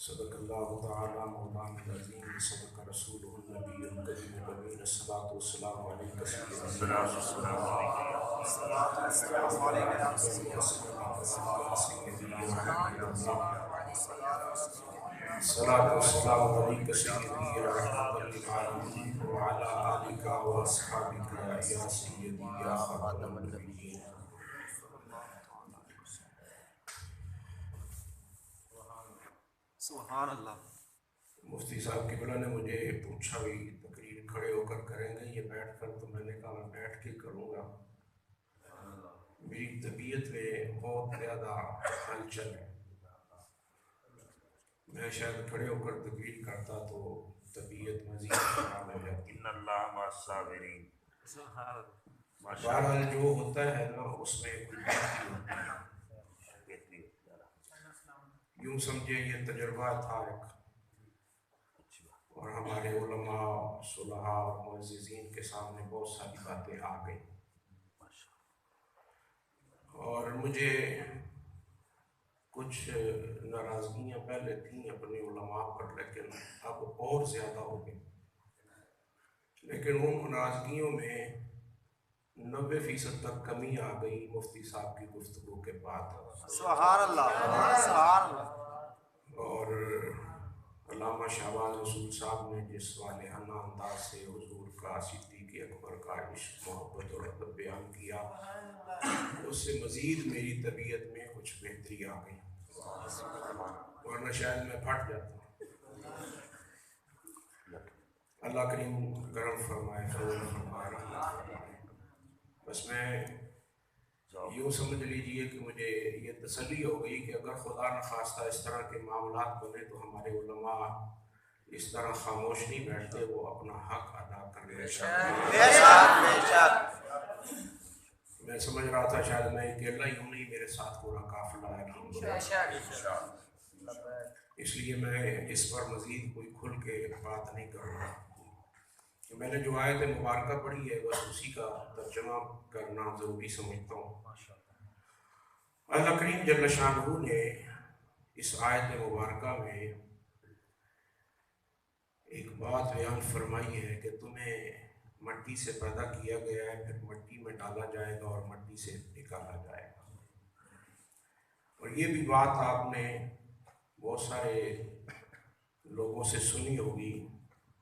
صدق اللہ تعالی مولانا العظیم صدق رسولہ النبی الکریم الامین الصلاۃ والسلام علیک سیدنا الصلاۃ والسلام علیک سیدی یا رحمۃ للعالمین وعلی آلک واصحابک یا سیدی یا خاتم النبیین۔ سبحان اللہ۔ مفتی صاحب قبلہ نے مجھے پوچھا بھی تقریر کھڑے ہو کر کریں گے یہ بیٹھ کر، تو میں نے کہا میں بیٹھ کے کروں گا، میری طبیعت میں بہت زیادہ ہلچل ہے، میں شاید کھڑے ہو کر تقریر کرتا تو طبیعت مزید خراب ہو جاتی۔ ان اللہ مع الصابرین۔ بہرحال جو ہوتا ہے نا اس میں کوئی بہتری ہوتی ہے، یوں سمجھے یہ تجربہ تھا ایک، اور ہمارے علماء صلحاء اور معززین کے سامنے بہت ساری باتیں آ گئیں، اور مجھے کچھ ناراضگیاں پہلے تھیں اپنے علماء پر، لیکن اب اور زیادہ ہو گئی، لیکن ان ناراضگیوں میں 90% تک کمی آ گئی مفتی صاحب کی گفتگو کے بعد۔ سبحان اللہ، سبحان اللہ۔ اور علامہ شہباز رسول صاحب نے جس والہانہ انداز سے حضور کا، صدیق اکبر کا عشق، محبت اور ادب بیان کیا، اس سے مزید میری طبیعت میں کچھ بہتری آ گئی، ورنہ شاید میں پھٹ جاتا۔ اللہ کریم کرم فرمائے، فضل فرمائے، رحمت فرمائے۔ بس میں یوں سمجھ لیجئے کہ مجھے یہ تسلی ہو گئی کہ اگر خدا نخواستہ اس طرح کے معاملات بنے تو ہمارے علماء اس طرح خاموش نہیں بیٹھتے، وہ اپنا حق ادا کرنے۔ میں سمجھ رہا تھا شاید میں اکیلا ہی ہوں، نہیں، میرے ساتھ پورا قافلہ ہے، اس لیے میں اس پر مزید کوئی کھل کے بات نہیں کر رہا۔ میں نے جو آیت مبارکہ پڑھی ہے بس اسی کا ترجمہ کرنا ضروری سمجھتا ہوں۔ اللہ کریم جل شانہ نے اس آیت مبارکہ میں ایک بات بیان فرمائی ہے کہ تمہیں مٹی سے پیدا کیا گیا ہے، پھر مٹی میں ڈالا جائے گا اور مٹی سے نکالا جائے گا۔ اور یہ بھی بات آپ نے بہت سارے لوگوں سے سنی ہوگی،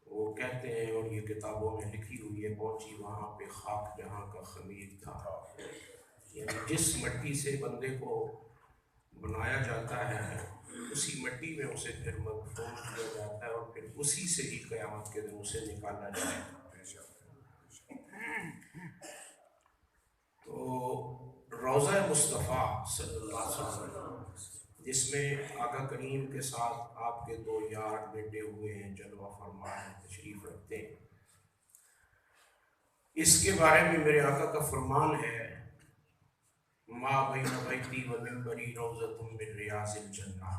وہ کہتے ہیں اور یہ کتابوں میں لکھی ہوئی ہے، پہنچی وہاں پہ خاک جہاں کا خمیر تھا، یعنی جس مٹی سے بندے کو بنایا جاتا ہے اسی مٹی میں اسے پھر مدفون کیا جاتا ہے، اور پھر اسی سے ہی قیامت کے دن اسے نکالا جائے گا۔ تو روضہ مصطفیٰ صلی اللہ علیہ وسلم، جس میں آقا کریم کے ساتھ آپ کے دو یار بیٹھے ہوئے ہیں، جلوہ فرما ہیں، تشریف رکھتے ہیں، اس کے بارے میں میرے آقا کا فرمان ہے، ما بین بیتی و منبری روضۃ من ریاض الجنہ،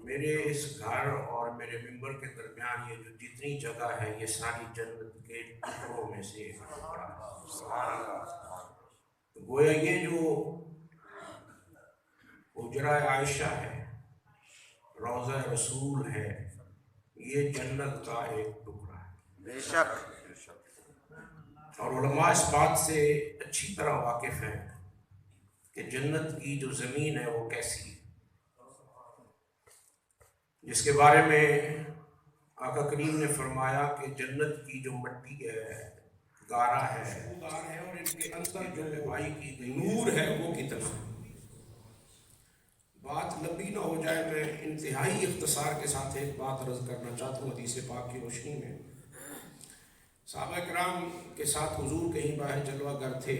میرے اس گھر اور میرے منبر کے درمیان یہ جو جتنی جگہ ہے یہ ساری جنت کے ٹکڑوں میں سے ایک ٹکڑا ہے۔ گویا یہ جو حجرہ عائشہ ہے، روضہ رسول ہے، یہ جنت کا ایک ٹکڑا ہے۔ بے شک۔ اور علماء اس بات سے اچھی طرح واقف ہیں کہ جنت کی جو زمین ہے وہ کیسی ہے، جس کے بارے میں آقا کریم نے فرمایا کہ جنت کی جو مٹی ہے گارا ہے، اور ان کے اندر جو لپائی کی گئی نور ہے وہ کتنا ہے۔ بات لمبی نہ ہو جائے، میں انتہائی اختصار کے ساتھ ایک بات عرض کرنا چاہتا ہوں حدیث پاک کی روشنی میں۔ صحابہ کرام کے ساتھ حضور کہیں باہر جلوہ گر تھے،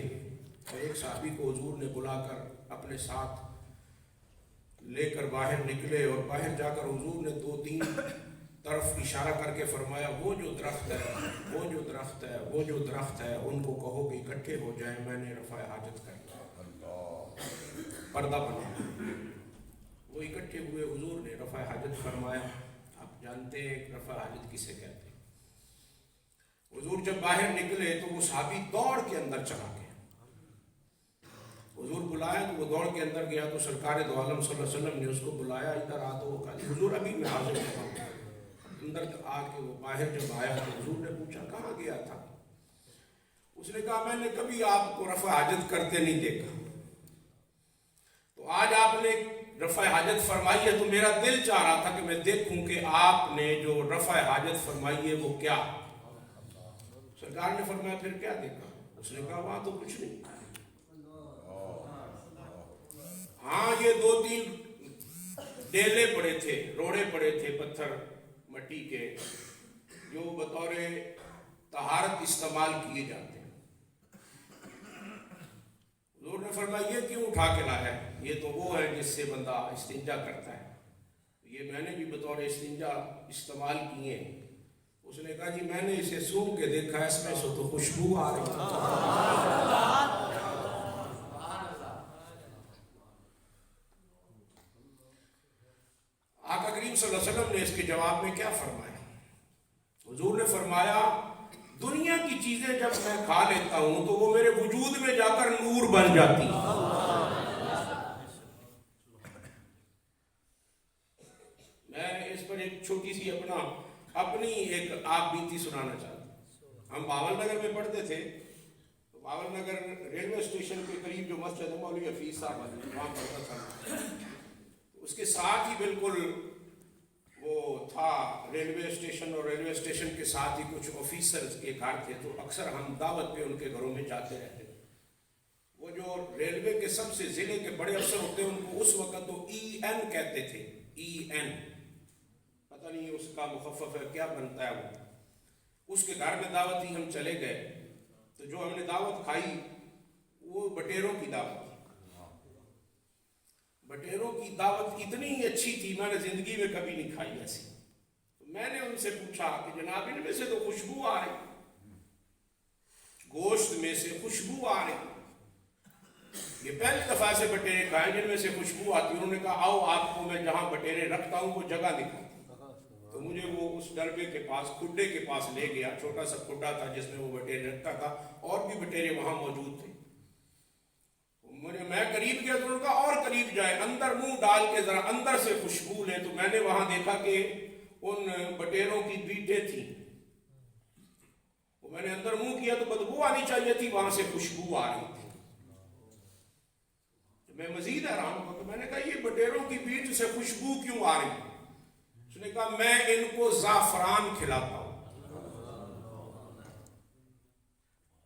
اور ایک صحابی کو حضور نے بلا کر اپنے ساتھ لے کر باہر نکلے، اور باہر جا کر حضور نے 2-3 طرف اشارہ کر کے فرمایا، وہ جو درخت ہے، وہ جو درخت ہے، وہ جو درخت ہے، ان کو کہو کہ اکٹھے ہو جائیں، میں نے رفع حاجت کرنا، پردہ بنا۔ وہ اکٹھے ہوئے، حضور نے رفع حاجت فرمایا۔ آپ جانتے ہیں رفع حاجت کسے کہتے ہیں۔ حضور جب باہر نکلے تو وہ صحابی دوڑ کے اندر چلا گیا، حضور بلایا تو وہ دوڑ کے اندر گیا تو سرکار دو عالم صلی اللہ علیہ وسلم نے اس کو بلایا، ادھر آ تو وہ کہا حضور ابھی میں حاضر ہوں۔ اندر آ کے وہ باہر جب آیا تو حضور نے پوچھا کہاں گیا تھا؟ اس نے کہا میں نے کبھی آپ کو رفع حاجت کرتے نہیں دیکھا، تو آج آپ نے رفع حاجت فرمائی ہے تو میرا دل چاہ رہا تھا کہ میں دیکھوں کہ آپ نے جو رفع حاجت فرمائی ہے وہ کیا۔ سرکار نے فرمایا پھر کیا دیکھا؟ اس نے کہا وہاں تو کچھ نہیں، ہاں یہ 2-3 ڈیلے پڑے تھے، روڑے پڑے تھے پتھر مٹی کے جو بطور طہارت استعمال کیے جاتے ہیں۔ حضور نے فرمایا یہ کیوں اٹھا کے لایا ہے؟ یہ تو وہ ہے جس سے بندہ استنجا کرتا ہے، یہ میں نے بھی بطور استنجا استعمال کیے۔ اس نے کہا جی میں نے اسے سونگھ کے دیکھا، اس میں سے تو خوشبو آ رہی ہے۔ آقا کریم صلی اللہ علیہ وسلم نے اس کے جواب میں کیا فرمایا؟ حضور نے فرمایا دنیا کی چیزیں جب میں کھا لیتا ہوں تو وہ میرے وجود میں جا کر نور بن جاتی ہیں۔ میں اس پر ایک چھوٹی سی اپنی ایک آپ بیتی سنانا چاہتا ہوں۔ ہم باول نگر میں پڑھتے تھے، باول نگر ریلوے اسٹیشن کے قریب جو مسجد ہے مولوی حفیظ صاحب وہاں پڑھتا تھا، اس کے ساتھ ہی بالکل وہ تھا ریلوے اسٹیشن، اور ریلوے اسٹیشن کے ساتھ ہی کچھ آفیسرز کے گھر تھے، تو اکثر ہم دعوت پہ ان کے گھروں میں جاتے رہتے تھے۔ وہ جو ریلوے کے سب سے ضلع کے بڑے افسر ہوتے ہیں ان کو اس وقت تو EN کہتے تھے، EN پتہ نہیں اس کا مخفف ہے کیا بنتا ہے وہ۔ اس کے گھر میں دعوت ہی ہم چلے گئے، تو جو ہم نے دعوت کھائی وہ بٹیروں کی دعوت، بٹیروں کی دعوت اتنی اچھی تھی میں نے زندگی میں کبھی نہیں کھائی ایسی۔ تو میں نے ان سے پوچھا کہ جناب ان میں سے تو خوشبو آ رہی، گوشت میں سے خوشبو آ رہی، یہ پہلی دفعہ سے بٹیرے کھائے جن میں سے خوشبو آتی۔ انہوں نے کہا آؤ آپ کو میں جہاں بٹیرے رکھتا ہوں وہ جگہ دکھاتا ہوں۔ تو مجھے وہ اس ڈربے کے پاس، کھڈے کے پاس لے گیا، چھوٹا سا کھڈا تھا جس میں وہ بٹیرے رکھتا تھا، اور بھی بٹیرے وہاں موجود تھے۔ میں قریب گیا تو انہوں نے کہا اور قریب جائے، اندر منہ ڈال کے ذرا اندر سے خوشبو لے۔ تو میں نے وہاں دیکھا کہ ان بٹیروں کی بیٹیں تھیں، میں نے اندر منہ کیا تو بدبو آنی چاہیے تھی، وہاں سے خوشبو آ رہی تھی۔ میں مزید حیران ہوا، تو میں نے کہا یہ بٹیروں کی بیٹ سے خوشبو کیوں آ رہی؟ اس نے کہا میں ان کو زعفران کھلاتا ہوں،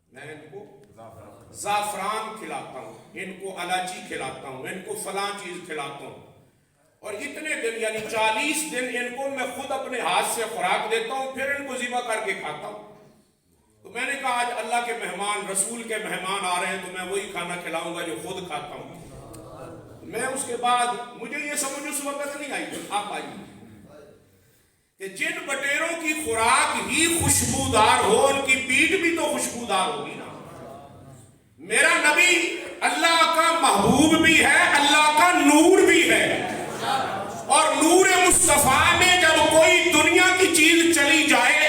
میں ان کو زعفران کھلاتا ہوں، ان کو الائچی کھلاتا ہوں، ان کو فلاں چیز کھلاتا ہوں، اور اتنے دن یعنی 40 دن ان کو میں خود اپنے ہاتھ سے خوراک دیتا ہوں، پھر ان کو ذبح کر کے کھاتا ہوں۔ تو میں نے کہا آج اللہ کے مہمان، رسول کے مہمان آ رہے ہیں تو میں وہی کھانا کھلاؤں گا جو خود کھاتا ہوں۔ میں اس کے بعد مجھے یہ سمجھ اس وقت نہیں آئی، آپ آئی کہ جن بٹیروں کی خوراک ہی خوشبودار ہو ان کی پیٹ بھی تو خوشبودار ہوگی نا۔ میرا نبی اللہ کا محبوب بھی ہے، اللہ کا نور بھی ہے، اور نور مصطفیٰ میں جب کوئی دنیا کی چیز چلی جائے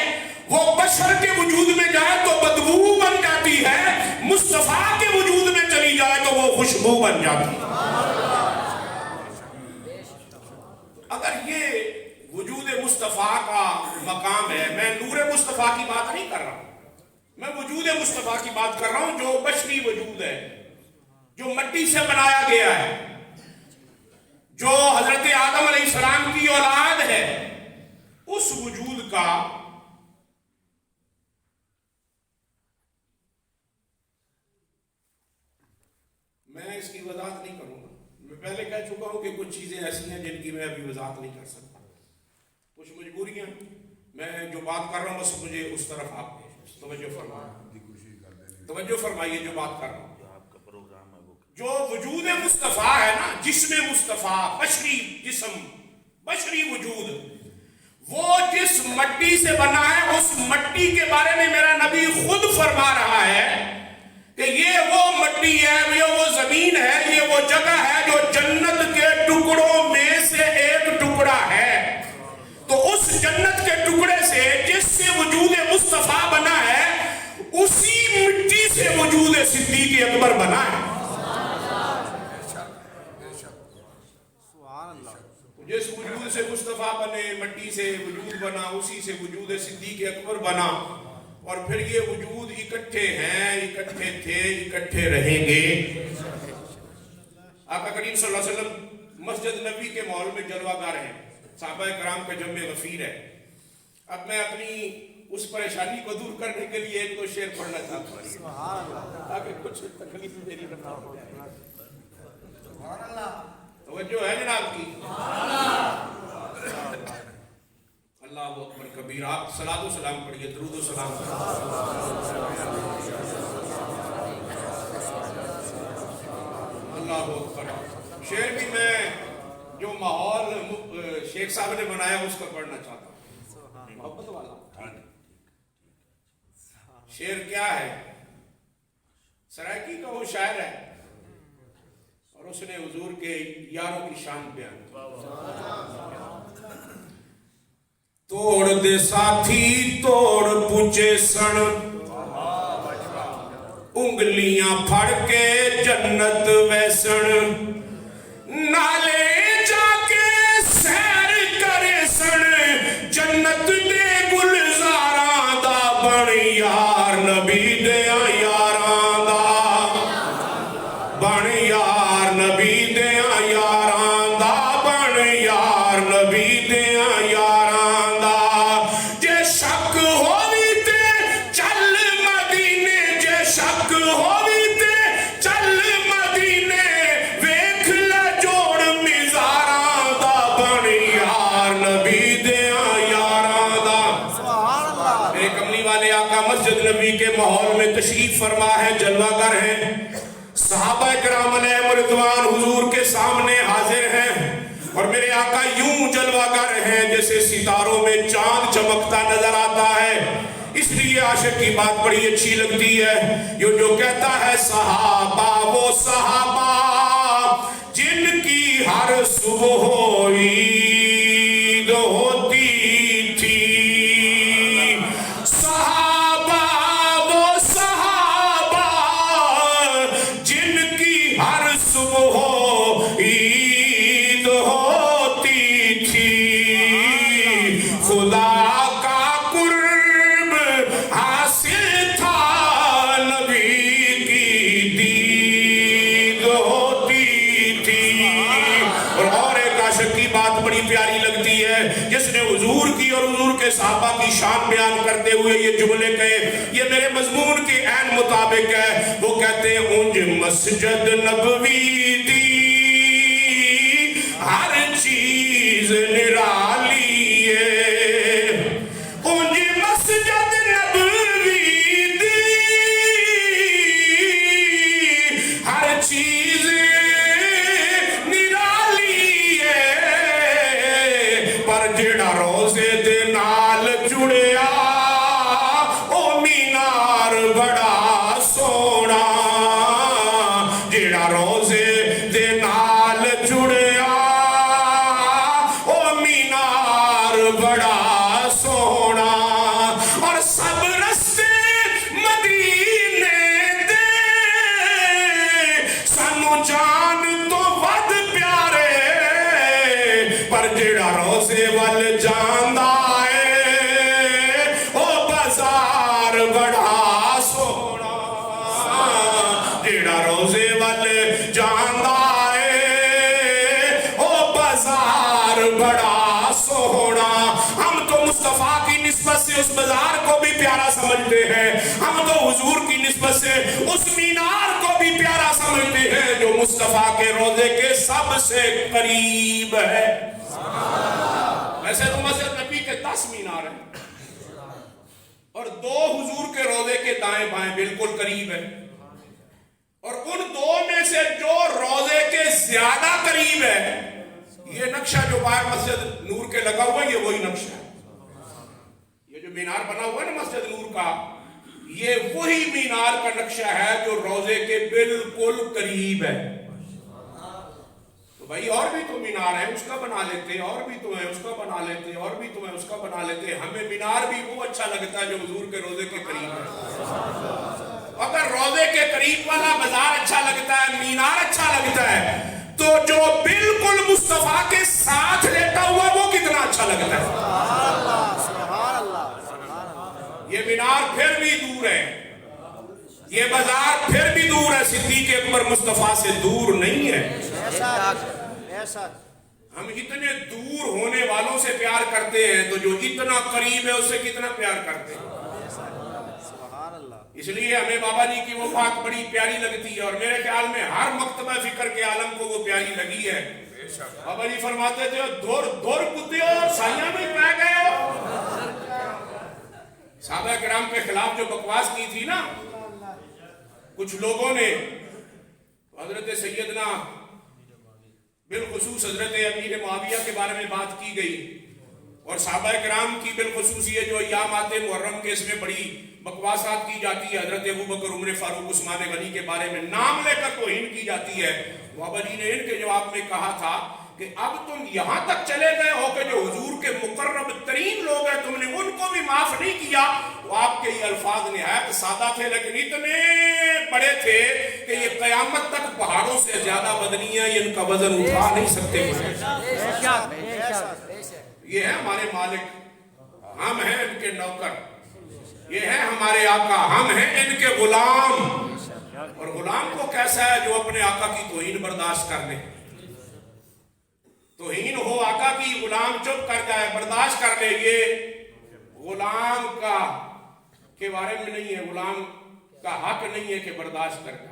وہ بشر کے وجود میں جائے تو بدبو بن جاتی ہے، مصطفیٰ کے وجود میں چلی جائے تو وہ خوشبو بن جاتی ہے۔ اگر یہ وجود مصطفیٰ کا مقام ہے، میں نور مصطفیٰ کی بات نہیں کر رہا ہوں، میں وجود مصطفیٰ کی بات کر رہا ہوں جو بشری وجود ہے، جو مٹی سے بنایا گیا ہے، جو حضرت آدم علیہ السلام کی اولاد ہے، اس وجود کا میں اس کی وضاحت نہیں کروں گا۔ میں پہلے کہہ چکا ہوں کہ کچھ چیزیں ایسی ہیں جن کی میں ابھی وضاحت نہیں کر سکتا، کچھ مجبوریاں، میں جو بات کر رہا ہوں بس مجھے اس طرف آپ توجہ فرمائیے جو بات کر رہا ہوں۔ جو وجود مصطفیٰ ہے نا، جسم مصطفیٰ، بشری جسم، بشری وجود، وہ جس مٹی سے بنا ہے اس مٹی کے بارے میں میرا نبی خود فرما رہا ہے کہ یہ وہ مٹی ہے، یہ وہ زمین ہے، یہ وہ جگہ ہے جو جنت کے ٹکڑوں میں سے ایک ٹکڑا ہے۔ تو اس جنت کے ٹکڑے سے جس سے وجود مصطفیٰ بنا ہے، اسی مٹی سے وجود صدیق اکبر بنا ہے۔ جس وجود سے مصطفیٰ بنے، مٹی سے وجود بنا، اسی سے وجود صدیق اکبر بنا، اور پھر یہ وجود اکٹھے ہیں، اکٹھے تھے، اکٹھے رہیں گے۔ آقا کریم صلی اللہ علیہ وسلم مسجد نبی کے ماحول میں جلوہ گر ہیں، صحابہ کرام کا جمع غفیر ہے۔ اب میں اپنی اس پریشانی کو دور کرنے کے لیے ایک دو شعر پڑھنا چاہتا ہوں تاکہ کچھ تکلیف میری نہ ہو جائے۔ توجہ ہے جناب کی؟ اللہ اکبر کبیر۔ آپ صلاۃ و سلام پڑھیے، درود و سلام۔ اللہ اکبر۔ شعر بھی میں جو ماحول شیخ صاحب نے بنایا اس کو پڑھنا چاہتا ہوں، محبت والا۔ شعر کیا ہے؟ سرائکی کا وہ شاعر ہے اور اس نے حضور کے یاروں کی شان بیان کی۔ توڑ دے ساتھی توڑ پوچھے سن، انگلیاں پھڑ کے جنت ویسن، نالے جا کے سیر کرے سن، جنت دے گلزاراں دا بن یار نبی دیاں یاراں دا، بن یار نبی دیاں یاراں دا، بن یار نبی دیاں یاراں دا۔ جے شک ہووی تے چل مدینے، جے شک ہووی تے چل مدینے، ویکھ لے جوڑ مزاراں دا، بن یار نبی دیاں یاراں دا۔ میرے کملی والے آقا مسجد نبی کے ماحول میں تشریف فرما ہے، جلوہ گر ہیں، صحابہ کرام علیہم رضوان حضور کے سامنے حاضر ہیں، اور میرے آقا یوں جلوہ گر ہیں جیسے ستاروں میں چاند چمکتا نظر آتا ہے۔ اس لیے عاشق کی بات بڑی اچھی لگتی ہے، یہ جو کہتا ہے صحابہ وہ صحابہ جن کی ہر صبح عید ہوتی تھی، صحابہ وہ صحابہ جن کی ہر صبح عید ہوتی تھی، خدا کا قرب حاصل تھا، نبی کی دید ہوتی تھی۔ اور ایک عاشق کی بات بڑی پیاری لگتی ہے، جس نے حضور کی اور حضور کے صحابہ کی شان بیان کرتے ہوئے یہ جملے کہے، یہ میرے مضمون کے عین مطابق ہے۔ وہ کہتے ہیں اونج مسجد نبوی دی ہر چیز نرالی ہے، اونج مسجد نبوی دی ہر چیز نرالی ہے، پر جڑا روزے دے نال جڑیا او مینار بڑا سونا، جڑا روزے دے نال جڑیا او مینار بڑا سونا، اور سب رستے مدینے دے سانو جان تو ود پیارے، پر جڑا روزے وال جاندا ہے او بازار بڑا سونا، جڑا روزے وال جاندا ہے او بازار بڑا سونا۔ ہم تو مصطفیٰ کی نسبت سے اس بازار کو بھی پیارا سمجھتے ہیں، ہم تو حضور کی نسبت سے اس مینار کو بھی پیارا سمجھتے ہیں جو مصطفیٰ کے روزے کے سب سے قریب ہے۔ ویسے تو مسجد نبی کے 10 مینار ہیں، اور 2 حضور کے روزے کے دائیں بائیں بالکل قریب ہیں، اور ان 2 میں سے جو روزے کے زیادہ قریب ہے، یہ نقشہ جو باہر مسجد نور کے لگا ہوا ہے، یہ وہی نقشہ ہے۔ یہ جو مینار بنا ہوا ہے نا مسجد نور کا، یہ وہی مینار کا نقشہ ہے جو روزے کے بالکل قریب ہے۔ تو بھائی اور بھی تو مینار ہے، اس کا بنا لیتے، اور بھی تو ہے اس کا بنا لیتے، اور بھی تو ہے اس کا بنا لیتے۔ ہمیں مینار بھی وہ اچھا لگتا ہے جو حضور کے روزے کے قریب ہے۔ اگر روزے کے قریب والا بازار اچھا لگتا ہے، مینار اچھا لگتا ہے، تو جو بالکل مصطفیٰ کے ساتھ لیتا ہوا وہ کتنا اچھا لگتا ہے. سبحان اللہ. یہ مینار پھر بھی دور ہے, یہ بازار پھر بھی دور ہے, صدیق اکبر مصطفیٰ سے دور نہیں ہے. ایسا ہم اتنے دور ہونے والوں سے پیار کرتے ہیں تو جو اتنا قریب ہے اس سے کتنا پیار کرتے ہیں. سبحان اللہ. اس لیے ہمیں بابا جی کی وہ بات بڑی پیاری لگتی ہے, اور میرے خیال میں ہر مکتبہ فکر کے عالم کو وہ پیاری لگی ہے. بابا جی فرماتے تھے دور کتے اور سائیاں میں پہ گئے ہو. صحابہ کرام کے خلاف جو بکواس کی تھی نا کچھ لوگوں نے, حضرت سیدنا بالخصوص حضرت امیر معاویہ کے بارے میں بات کی گئی, اور صحابہ کرام کی بالخصوص یہ جو ایامات محرم کے اس میں بڑی بکواسات کی جاتی ہے. حضرت ابوبکر, عمر فاروق, عثمان غنی کے بارے میں نام لے کر توہین کی جاتی ہے. بابا جی نے ان کے جواب میں کہا تھا کہ اب تم یہاں تک چلے گئے ہو کہ جو حضور کے مقرب ترین لوگ ہیں تم نے ان کو بھی معاف نہیں کیا. وہ آپ کے یہ الفاظ نہایت سادہ تھے لیکن اتنے بڑے تھے کہ یہ قیامت تک پہاڑوں سے زیادہ وزنی ہیں, ان کا وزن اٹھا نہیں سکتے. یہ ہے ہمارے مالک, ہم ہیں ان کے نوکر, یہ ہے ہمارے آقا, ہم ہیں ان کے غلام. اور غلام کو کیسا ہے جو اپنے آقا کی توہین برداشت کر لے. توہین ہو آقا کی, غلام چپ کر جائے, برداشت کر لے. یہ غلام کا کے بارے میں نہیں ہے, غلام کا حق نہیں ہے کہ برداشت کر جائے.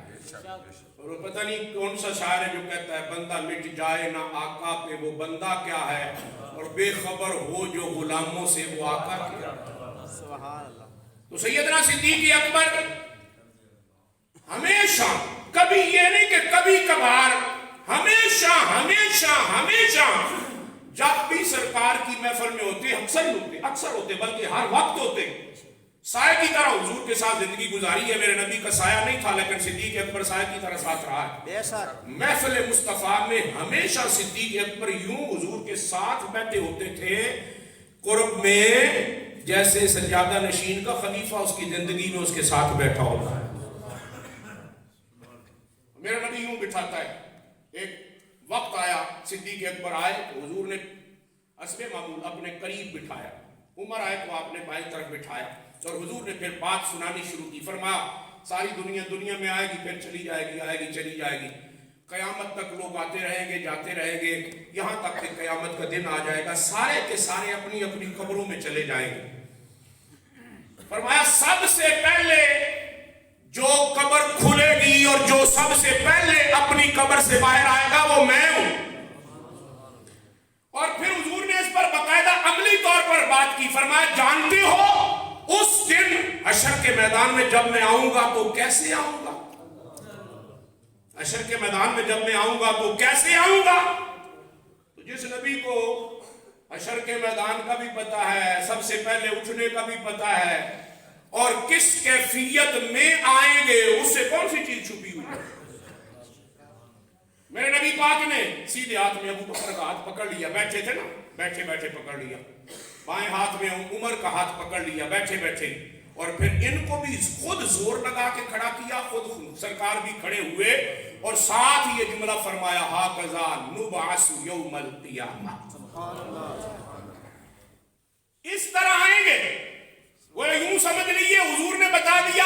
اور پتہ نہیں کون سا شاعر ہے جو کہتا ہے بندہ مٹ جائے نہ آقا پہ وہ بندہ کیا ہے, اور بے خبر ہو جو غلاموں سے وہ آقا کیا. سبحان اللہ. تو سیدنا صدیق اکبر ہمیشہ, کبھی یہ نہیں کہ کبھی کبھار, ہمیشہ ہمیشہ ہمیشہ جب بھی سرکار کی محفل میں ہوتے, اکثر ہوتے بلکہ ہر وقت ہوتے, سائے کی طرح حضور کے ساتھ زندگی گزاری ہے. میرے نبی کا سایہ نہیں تھا لیکن صدیق اکبر سائے کی طرح ساتھ رہا ہے. محفل مصطفیٰ میں ہمیشہ صدیق اکبر یوں حضور کے ساتھ بیٹھے ہوتے تھے قرب میں, جیسے سجادہ نشین کا خلیفہ اس کی زندگی میں اس کے ساتھ بیٹھا ہوتا ہے. میرا نبی یوں بٹھاتا ہے. ایک وقت آیا, صدیق اکبر آئے تو حضور نے حسب معمول اپنے قریب بٹھایا. عمر آئے تو آپ نے بائیں طرف بٹھایا, اور حضور نے پھر بات سنانی شروع کی. فرمایا ساری دنیا میں آئے گی, پھر چلی جائے گی, آئے گی چلی جائے گی, قیامت تک لوگ آتے رہیں گے جاتے رہیں گے, یہاں تک کہ قیامت کا دن آ جائے گا, سارے کے سارے اپنی اپنی قبروں میں چلے جائیں گے. فرمایا سب سے پہلے جو قبر کھلے گی اور جو سب سے پہلے اپنی قبر سے باہر آئے گا وہ میں ہوں. اور پھر حضور نے اس پر باقاعدہ عملی طور پر بات کی. فرمایا جانتے ہو اس دن حشر کے میدان میں جب میں آؤں گا تو کیسے آؤں گا, حشر کے میدان میں جب میں آؤں گا تو کیسے آؤں گا. تو جس نبی کو حشر کے میدان کا بھی پتا ہے, سب سے پہلے اٹھنے کا بھی پتا ہے, اور کس کیفیت میں آئیں گے, اس سے کون سی چیز چھپی ہوئی ہے. میرے نبی پاک نے سیدھے ہاتھ میں ابو بکر کا ہاتھ پکڑ لیا, بیٹھے تھے نا, بیٹھے بیٹھے پکڑ لیا. بائیں ہاتھ میں عمر کا ہاتھ پکڑ لیا بیٹھے بیٹھے, اور پھر ان کو بھی خود زور لگا کے کھڑا کیا, خود سرکار بھی کھڑے ہوئے, اور ساتھ یہ جملہ فرمایا ہاکذا نبعث یوم القیامہ. اس طرح آئیں گے. وہ یوں سمجھ لیجیے حضور نے بتا دیا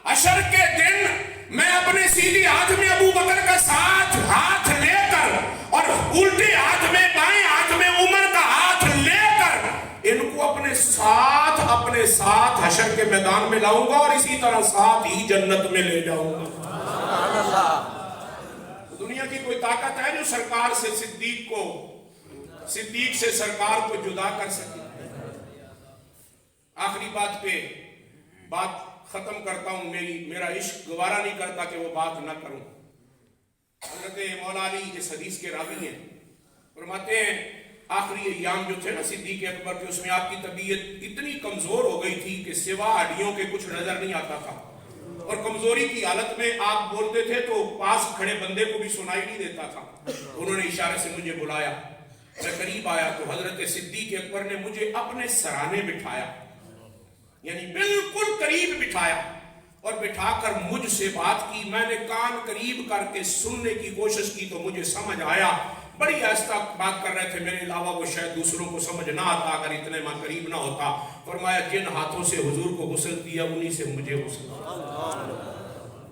حشر کے دن میں اپنے سیدھی ہاتھ میں ابو بکر کا ساتھ ہاتھ لے کر, اور الٹے ہاتھ میں بائیں ہاتھ میں عمر کا ہاتھ لے کر ان کو اپنے ساتھ حشر کے میدان میں لاؤں گا, اور اسی طرح ساتھ ہی جنت میں لے جاؤں گا. دنیا کی کوئی طاقت ہے جو سرکار سے صدیق سے سرکار کو جدا کر سکے. آخری بات پہ بات ختم کرتا ہوں. میرا عشق گوارا نہیں کرتا کہ وہ بات نہ کروں. حضرت مولا علی اس حدیث کے راوی ہیں, فرماتے ہیں آخری ایام جو تھے نا صدیق اکبر کے, اس میں آپ کی طبیعت اتنی کمزور ہو گئی تھی کہ سوا ہڈیوں کے کچھ نظر نہیں آتا تھا, اور کمزوری کی حالت میں آپ بولتے تھے تو پاس کھڑے بندے کو بھی سنائی نہیں دیتا تھا. انہوں نے اشارے سے مجھے بلایا, میں قریب آیا تو حضرت صدیق اکبر نے مجھے اپنے سرانے بٹھایا, یعنی بالکل قریب بٹھایا, اور بٹھا کر مجھ سے بات کی. میں نے کان قریب کر کے سننے کی کوشش کی تو مجھے سمجھ آیا. بڑی آہستہ بات کر رہے تھے, میرے علاوہ وہ شاید دوسروں کو سمجھ نہ آتا اگر اتنے میں قریب نہ ہوتا. فرمایا جن ہاتھوں سے حضور کو غسل دیا انہی سے مجھے غسل دیا.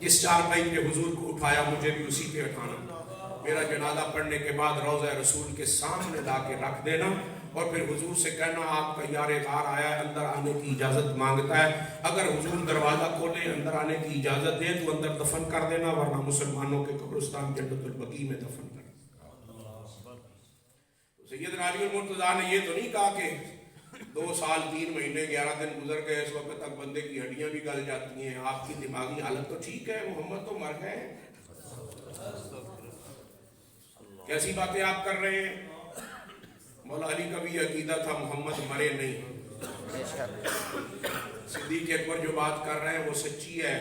جس چارپائی پہ حضور کو اٹھایا مجھے بھی اسی پہ اٹھانا. میرا جنازہ پڑھنے کے بعد روضہ رسول کے سامنے لا کے رکھ دینا اور پھر حضور سے کہنا آپ کا یار غار آیا ہے, اندر آنے کی اجازت مانگتا ہے. اگر حضور دروازہ کھولے اندر آنے کی اجازت دے تو اندر دفن کر دینا, ورنہ مسلمانوں کے قبرستان جنت البقیع میں دفن کر دینا. سیدنا علی المرتضیٰ نے یہ تو نہیں کہا کہ 2 سال 3 مہینے 11 دن گزر گئے, اس وقت تک بندے کی ہڈیاں بھی گل جاتی ہیں, آپ کی دماغی حالت تو ٹھیک ہے, محمد تو مر گئے. کیسی باتیں آپ کر رہے ہیں؟ مولا علی کا بھی عقیدہ تھا محمد مرے نہیں. صدیق اکبر جو بات کر رہے ہیں وہ سچی ہے,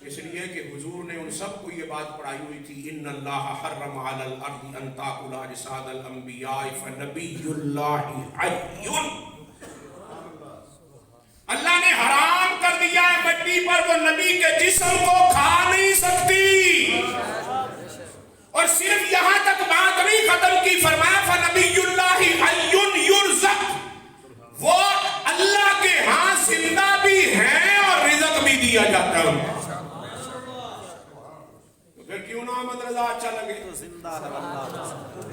اس لیے کہ حضور نے ان سب کو یہ بات پڑھائی ہوئی تھی. ان اللہ حرم علی الارض ان تاکل اجساد الانبیاء فنبی اللہ حی. اللہ نے حرام کر دیا ہے مٹی پر وہ نبی کے جسم کو کھا نہیں سکتی. اور صرف یہاں تک بات نہیں ختم کی, فرمایا فنبی اللہ حی یرزق, وہ اللہ کے ہاں زندہ بھی ہیں اور رزق بھی دیا جاتا ہے. پھر کیوں نہ احمد رضا اچھا لگے؟ تو زندہ ہے اللہ,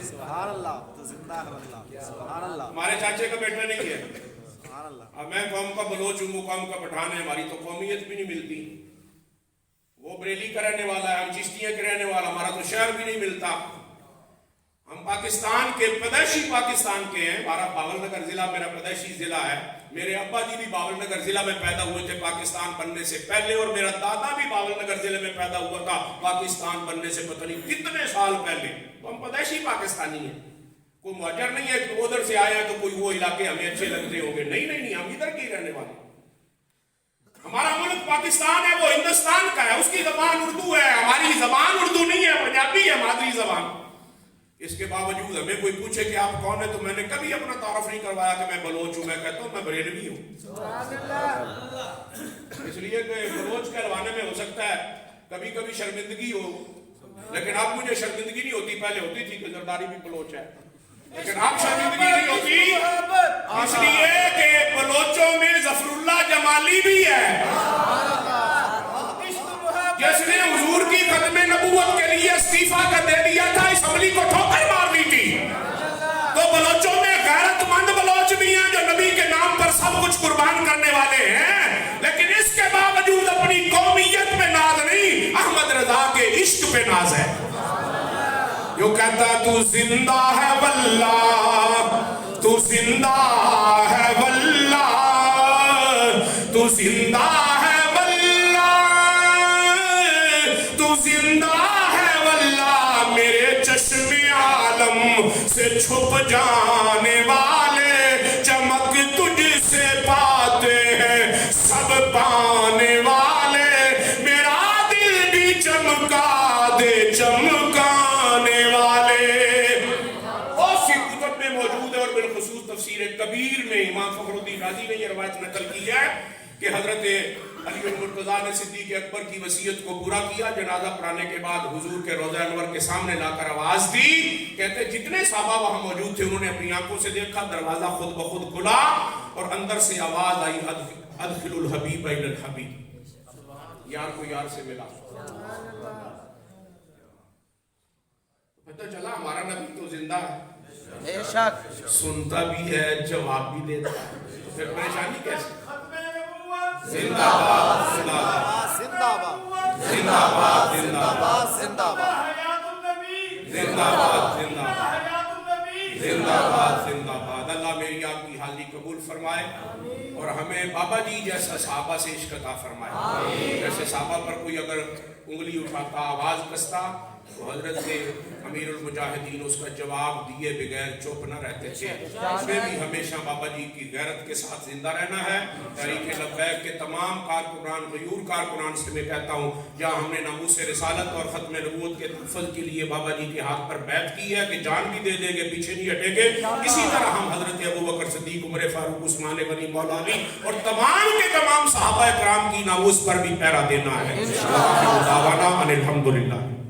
سبحان اللہ, تو زندہ ہے اللہ, سبحان اللہ. ہمارے چاچے کا بیٹا نہیں ہے. سبحان اللہ. اب میں قوم کا بلوچ ہوں, وہ قوم کا پٹھان ہے, ہماری تو قومیت بھی نہیں ملتی. وہ بریلی کا رہنے والا ہے, ہم چشتیہ کے رہنے والا, ہمارا تو شہر بھی نہیں ملتا. ہم پاکستان کے پیدائشی پاکستان کے ہیں. ہمارا باول نگر ضلع میرا پیدائشی ضلع ہے. میرے ابا جی بھی باول نگر ضلع میں پیدا ہوئے تھے پاکستان بننے سے پہلے, اور میرا دادا بھی باول نگر ضلع میں پیدا ہوا تھا پاکستان بننے سے پتہ نہیں کتنے سال پہلے. تو ہم پیدائشی پاکستانی ہیں, کوئی مہاجر نہیں ہے کہ ادھر سے آیا تو کوئی وہ علاقے ہمیں اچھے لگتے ہوں گے. نہیں, ہم ادھر کے رہنے والے. ہمارا ملک پاکستان ہے, وہ ہندوستان کا ہے, اس کی زبان اردو ہے, ہماری زبان اردو نہیں ہے, پنجابی ہے مادری زبان. اس کے باوجود ہمیں کوئی پوچھے کہ آپ کون ہیں تو میں نے کبھی اپنا تعارف نہیں کروایا کہ میں بلوچ ہوں. میں کہتا ہوں میں بریلوی ہوں. اس لیے کہ بلوچ کہلوانے میں ہو سکتا ہے کبھی کبھی شرمندگی ہو, لیکن اب مجھے شرمندگی نہیں ہوتی. پہلے ہوتی تھی کہ زرداری بھی بلوچ ہے, لیکن اب شرمندگی نہیں ہوتی, اس لیے کہ بلوچوں میں ظفر اللہ جمالی بھی ہے جس نے حضور کی ختم نبوت کے لیے استعفیٰ کر دے دیا تھا, اسمبلی کو ٹھوکر مار دی تھی. تو بلوچوں میں غیرت مند بلوچ بھی ہیں جو نبی کے نام پر سب کچھ قربان کرنے والے ہیں, لیکن اس کے باوجود اپنی قومیت پہ ناز نہیں, احمد رضا کے عشق پہ ناز ہے. جو کہتا تو زندہ ہے واللہ, تو زندہ ہے واللہ, تو زندہ ہے واللہ, تو زندہ ہے واللہ, میرے چشم عالم سے چھپ جانے والے, چمک تجھ سے پاتے ہیں سب پانے والے, میرا دل بھی چمکا دے چمکانے والے. بہت سی کتب میں موجود ہے, اور بالخصوص تفسیر کبیر میں امام فخر الدین رازی نے یہ روایت نقل کی ہے کہ حضرت علی المرتضیٰ نے صدیق اکبر کی وصیت کو پورا کیا. جنازہ پڑھانے کے بعد حضور کے روضہ انور کے سامنے لا کر آواز دی. کہتے جتنے صحابہ وہاں موجود تھے انہوں نے اپنی آنکھوں سے دیکھا, دروازہ خود بخود کھلا اور اندر سے آواز آئی ادخل الحبیب الی الحبیب, یار کو یار سے ملا. پتہ چلا ہمارا نبی تو زندہ ہے, بے شک, سنتا بھی ہے, جواب بھی دیتا ہے. تو پھر پریشانی کیسے؟ زندہ باد, زندہ باد, زندہ باد, زندہ باد, زندہ باد, زندہ باد, زندہ باد, زندہ باد, زندہ باد, زندہ باد. اللہ میری آپ کی حاضری قبول فرمائے اور ہمیں بابا جی جیسا صحابہ سے عشق عطا فرمائے. جیسے صحابہ پر کوئی اگر انگلی اٹھاتا, آواز کستا, تو حضرت امیر المجاہدین اس کا جواب دیے بغیر چپ نہ رہتے تھے. اس میں بھی ہمیشہ بابا جی کی غیرت کے ساتھ زندہ رہنا ہے. تحریک لبیک کے تمام کارکنان, غیور کارکنان سے میں کہتا ہوں, جہاں ہم نے ناموس رسالت اور ختم نبوت کے تحفظ کے لیے بابا جی کے ہاتھ پر بیعت کی ہے کہ جان بھی دے دیں گے, پیچھے نہیں ہٹیں گے, اسی طرح ہم حضرت ابوبکر صدیق عمر فاروق عثمان غنی مولا علی اور تمام کے تمام صحابہ کرام کی ناموس پر بھی پہرا دینا ہے. الحمدللہ.